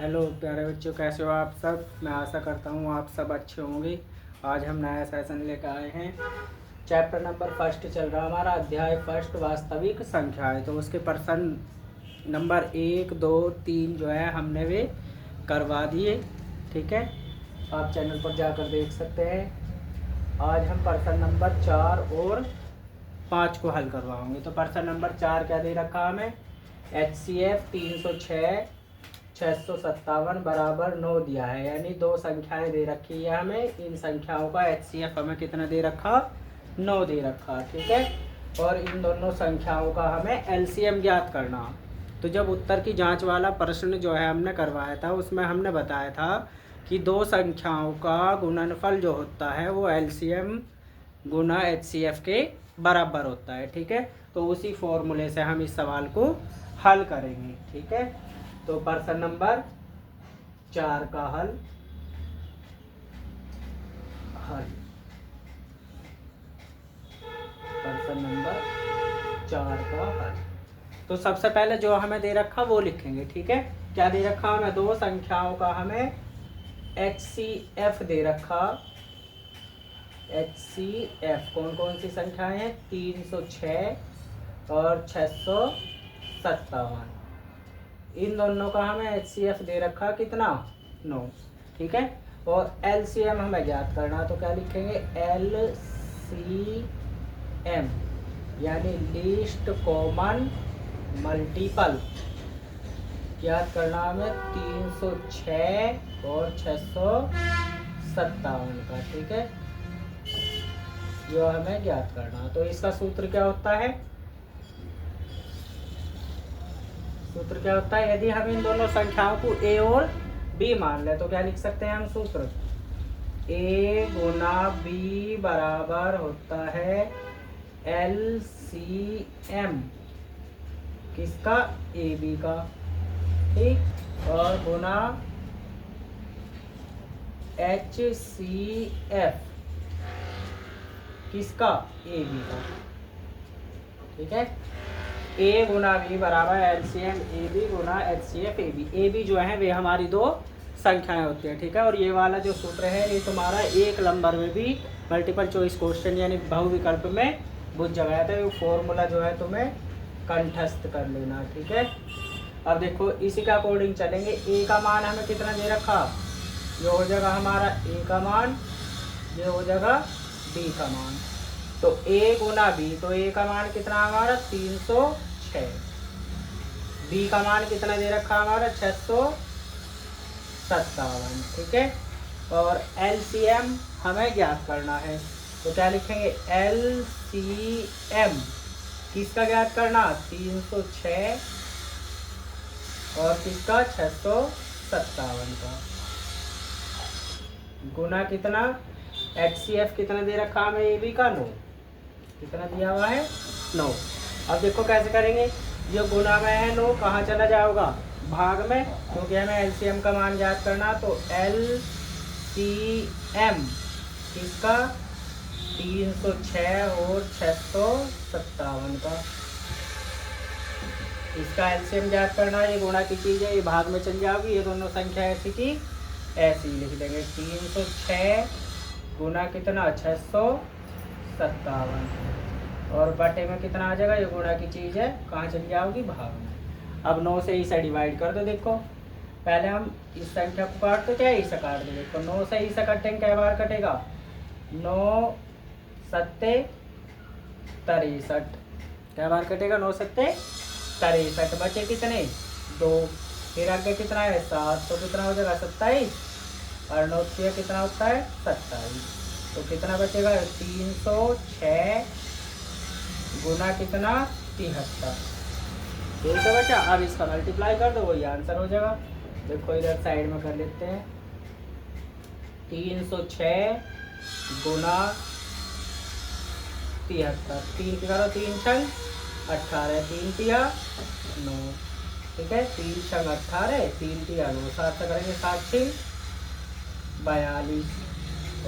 Hello प्यारे बच्चों, कैसे हो आप सब। मैं आशा करता हूँ आप सब अच्छे होंगे। आज हम नया सेशन लेकर आए हैं। चैप्टर नंबर फर्स्ट चल रहा हमारा, अध्याय फर्स्ट वास्तविक संख्याएं। तो उसके प्रश्न नंबर 1, 2, 3 जो है हमने वे करवा दिए। ठीक है, आप चैनल पर जाकर देख सकते हैं। आज हम प्रश्न नंबर 4 और 5 को हल करवाएंगे। तो प्रश्न नंबर 4 क्या दे रखा हमें, HCF 306 657 बराबर 9 दिया है। यानी दो संख्याएं दे रखी है हमें। इन संख्याओं का HCF हमें कितना दे रखा, 9 दे रखा। ठीक है, और इन दोनों संख्याओं का हमें LCM ज्ञात करना। तो जब उत्तर की जांच वाला प्रश्न जो है हमने करवाया था, उसमें हमने बताया था कि दो संख्याओं का गुणनफल जो होता है वो LCM गुना HCF के बराबर होता है। ठीक है, तो उसी फॉर्मूले से हम इस सवाल को हल करेंगे। ठीक है, तो प्रश्न नंबर 4 का हल प्रश्न नंबर 4 का हल। तो सबसे पहले जो हमें दे रखा वो लिखेंगे। ठीक है, क्या दे रखा हमें, दो संख्याओं का हमें HCF दे रखा। HCF कौन कौन सी संख्याएं हैं, 306 और 657। इन दोनों का हमें HCF दे रखा कितना, 9। ठीक है, और LCM हमें ज्ञात करना। तो क्या लिखेंगे, LCM यानी लीस्ट कॉमन मल्टीपल ज्ञात करना हमें 306 और 657 का। ठीक है, जो हमें ज्ञात करना। तो इसका सूत्र क्या होता है, सूत्र क्या होता है, यदि हम इन दोनों संख्याओं को A और B मान ले तो क्या लिख सकते हैं हम सूत्र, A गुना B बराबर होता है LCM किसका, AB का। ठीक, और गुना HCF किसका, AB का। ठीक है, A गुना B बराबर LCM AB गुना HCF AB। AB जो है वे हमारी दो संख्याएं होती हैं। ठीक है, और ये वाला जो सूत्र है ये तुम्हारा एक नंबर में भी मल्टीपल चॉइस क्वेश्चन यानी बहुविकल्प में बुझ जाता है। वो फॉर्मूला जो है तुम्हें कंठस्थ कर लेना। ठीक है, अब देखो इसी का अकॉर्डिंग चलेंगे। A का मान हमें कितना दे रखा, ये हो जाएगा हमारा A का मान, ये हो जाएगा B का मान। तो A गुना B, तो A का मान कितना हमारा 306, B का मान कितना दे रखा हमारा 657। ठीक है, और LCM हमें ज्ञात करना है। तो क्या लिखेंगे, LCM किसका ज्ञात करना, 306 और किसका 657 का, गुना कितना, HCF कितना दे रखा हमें AB का 9, कितना दिया हुआ है 9। अब देखो कैसे करेंगे, जो गुना में है 9 कहाँ चला जाएगा, भाग में, क्योंकि हमें LCM का मान ज्ञात करना। तो LCM किसका, 306 और 657 का, इसका LCM ज्ञात करना। ये गुणा की चीज़ है, ये भाग में चल जाओगी। ये दोनों संख्या ऐसी की ऐसी लिख देंगे, 306 गुना कितना 657 और बटे में कितना आ जाएगा, ये गुणा की चीज़ है, कहाँ चली जाओगी, भाग में। अब 9 से इसे डिवाइड कर दो। देखो पहले हम इस संख्या को काट तो क्या इसे काट दो। देखो 9 से इसे कटेंगे, क्या बार कटेगा, 9 सत्ते 63, क्या बार कटेगा, 9 सत्ते 63। बचे कितने, 2, फिर आगे कितना है 7, तो कितना हो जाएगा 27, और 9 कितना होता है 27। तो कितना बचेगा, 306 गुना कितना 73। ठीक है बच्चा, अब इसका मल्टीप्लाई कर दो, वही आंसर हो जाएगा। देखो इधर साइड में कर लेते हैं, 306 गुना 73, 3 करो 3 छंग 18, 3 तिया 9। ठीक है, 3 छंग 18, 3 तिया 9, 7 से करेंगे 7 6 42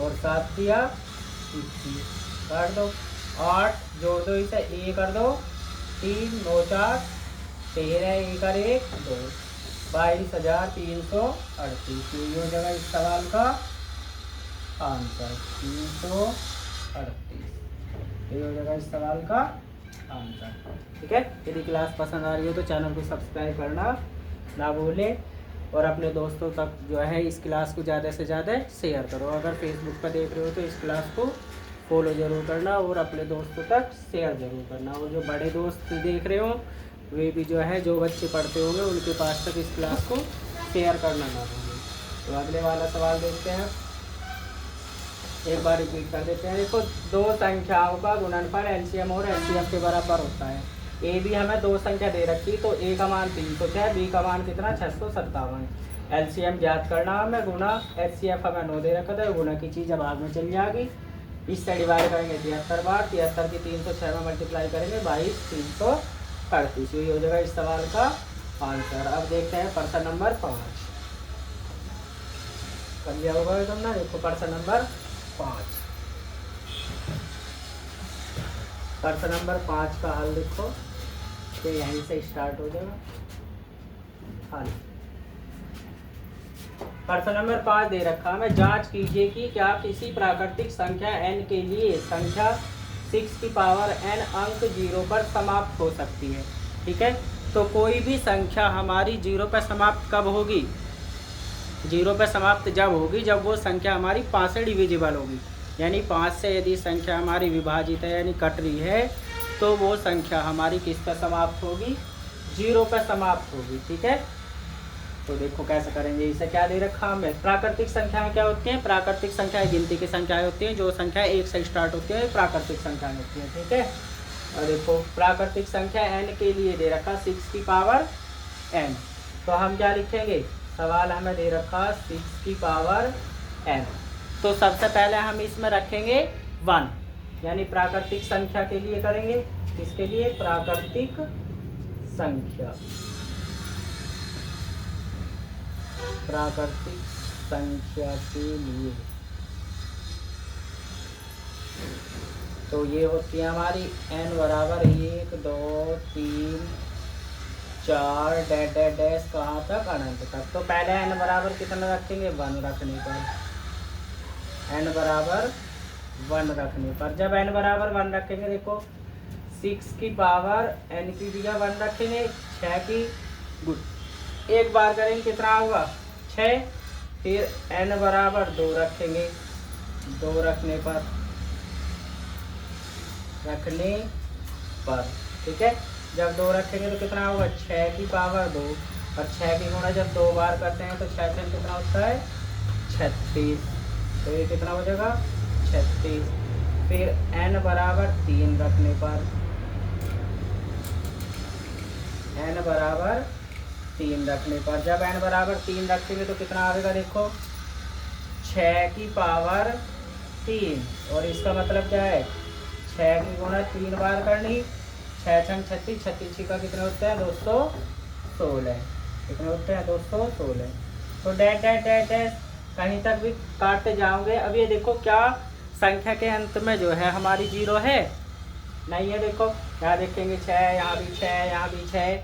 और 7 तिया 21, काट दो, 8 जोड़ दो, इसे A कर दो, 3 9 4 13, 1 और 1 2, 22,338। ये हो जाएगा इस सवाल का आंसर 338। ये हो जाएगा इस सवाल का आंसर। ठीक है, यदि क्लास पसंद आ रही हो तो चैनल को सब्सक्राइब करना ना भूलें और अपने दोस्तों तक जो है इस क्लास को ज़्यादा से ज़्यादा शेयर करो। अगर फेसबुक पर देख रहे हो तो इस क्लास को फॉलो ज़रूर करना और अपने दोस्तों तक शेयर ज़रूर करना। और जो बड़े दोस्त देख रहे हो वे भी जो है, जो बच्चे पढ़ते होंगे उनके पास तक इस क्लास को शेयर करना ना भूलें। तो अगले वाला सवाल देखते हैं, एक बार रिपीट कर देते हैं। देखो, दो संख्याओं का गुणनफल एलसीएम और एचसीएफ के बराबर होता है। ए भी हमें दो संख्या दे रखी, तो ए का मान 306, बी का मान कितना 657। एलसीएम ज्ञात करना हमें, गुना एचसीएफ हमें 9 दे रखा था, गुना की चीज़ भाग में चल जाएगी। इससे डिवाइड करेंगे 73 बार, 73 की 306 में मल्टीप्लाई करेंगे 22,338। यही हो जाएगा इस सवाल का आंसर। अब देखते हैं प्रश्न नंबर 5। कर लिया होगा एकदम ना। देखो प्रश्न नंबर 5, प्रश्न नंबर 5 का हल देखो, तो यहीं से स्टार्ट हो जाएगा हल। प्रश्न नंबर 5 दे रखा हमें, जांच कीजिए कि क्या किसी प्राकृतिक संख्या n के लिए संख्या 6 की पावर n अंक 0 पर समाप्त हो सकती है। ठीक है, तो कोई भी संख्या हमारी 0 पर समाप्त कब होगी? 0 पर समाप्त जब होगी जब वो संख्या हमारी 5 से डिविजिबल होगी। यानी 5 से यदि संख्या हमारी विभाजित है यानी कट रही है, तो वो संख्या हमारी किस पर समाप्त होगी? 0 पर समाप्त होगी। ठीक है, तो देखो कैसे करेंगे। इसे क्या दे रखा हमें, प्राकृतिक संख्याएं क्या होती हैं? प्राकृतिक संख्याएं गिनती की संख्याएं होती हैं। जो संख्या 1 से स्टार्ट होती है प्राकृतिक संख्याएं होती हैं। ठीक है, और देखो प्राकृतिक संख्या n के लिए दे रखा 6 की पावर n, तो हम क्या लिखेंगे? सवाल हमें दे रखा 6 की पावर n, तो सबसे पहले हम इसमें रखेंगे 1, यानी प्राकृतिक संख्या के लिए करेंगे। किसके लिए? प्राकृतिक संख्या, प्राकृतिक संख्या के लिए। तो ये होती है हमारी n बराबर 1 2 3 4 डैश डैश डैश कहाँ तक? अनंत तक। तो पहले n बराबर कितना रखेंगे? 1 रखने पर, n बराबर 1 रखने पर। जब n बराबर 1 रखेंगे, देखो 6 की पावर n की जगह 1 रखेंगे, 6 की गुड एक बार करेंगे कितना होगा? 6। फिर n बराबर 2 रखेंगे, 2 रखने पर, ठीक है। जब 2 रखेंगे तो कितना होगा? 6 की पावर 2, और 6 की गुणा जब 2 बार करते हैं तो 6 से कितना होता है? 36। तो ये कितना हो जाएगा? 36। फिर n बराबर 3 रखने पर, n बराबर 3 रखने पर, जब n बराबर 3 रखेंगे तो कितना आएगा? देखो 6 की पावर 3, और इसका मतलब क्या है? 6 की गुणा 3 बार करनी, 6 छंग 36, 36 का कितना होता है? 216। कितने होते हैं? 216। तो डैश डैश डैश डैश कहीं तक भी काटते जाओगे। अब ये देखो क्या संख्या के अंत में जो है हमारी 0 है? नहीं है। देखो यहाँ देखेंगे 6, यहाँ भी 6, यहाँ भी 6,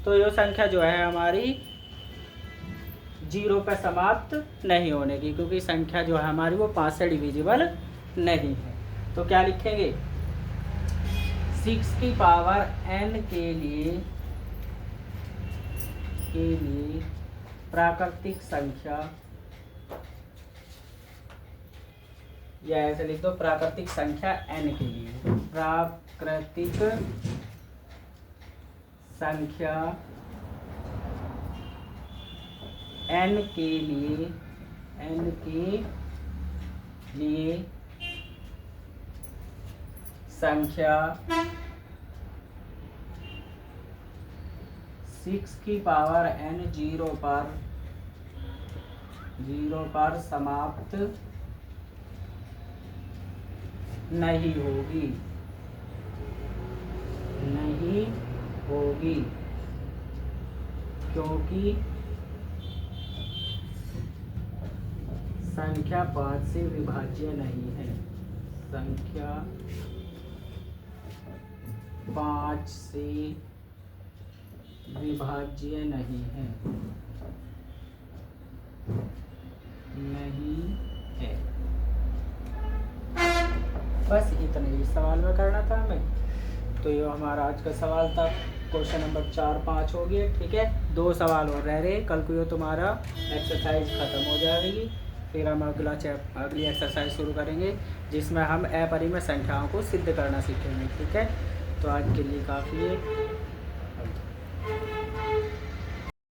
तो ये संख्या जो है हमारी 0 पर समाप्त नहीं होने की, क्योंकि संख्या जो है हमारी वो 5 से डिविजिबल नहीं है। तो क्या लिखेंगे? 6 की पावर n के लिए प्राकृतिक संख्या, या ऐसे लिख दो प्राकृतिक संख्या n के लिए, प्राकृतिक संख्या n के लिए संख्या 6 की पावर n 0 पर समाप्त नहीं होगी, क्योंकि संख्या 5 से विभाज्य नहीं है। संख्या 5 से विभाज्य नहीं है। बस इतना ही सवाल में करना था हमें। तो ये हमारा आज का सवाल था। क्वेश्चन नंबर 4-5 हो गए, ठीक है। 2 सवाल और रह रहे, कल को ये तुम्हारा एक्सरसाइज ख़त्म हो जाएगी। फिर हम अगली एक्सरसाइज शुरू करेंगे, जिसमें हम अपरिमेय संख्याओं को सिद्ध करना सीखेंगे, ठीक है। तो आज के लिए काफ़ी है।